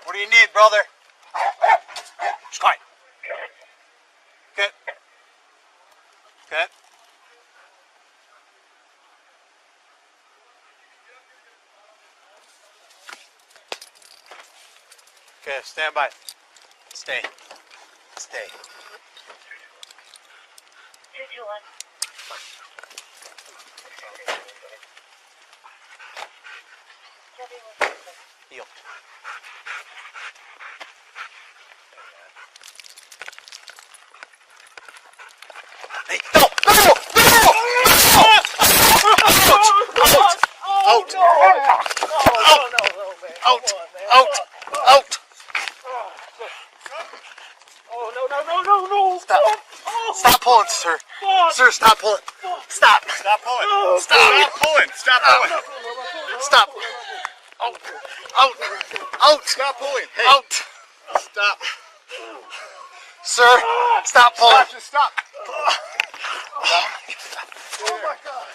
What do you need, brother? Quiet. Okay. Okay. Okay, stand by. Stay. Stay. 221. Heel. Hey, no! No! No! No! Out! Out! Out! Out! Out! Oh, no. Stop. Stop pulling, sir. Sir, stop pulling. Stop. Stop pulling. Stop. Stop pulling. Stop pulling. Stop. Out. Out. Out. Stop pulling. Hey. Out. Stop. Sir, stop pulling. Just stop. Oh my God.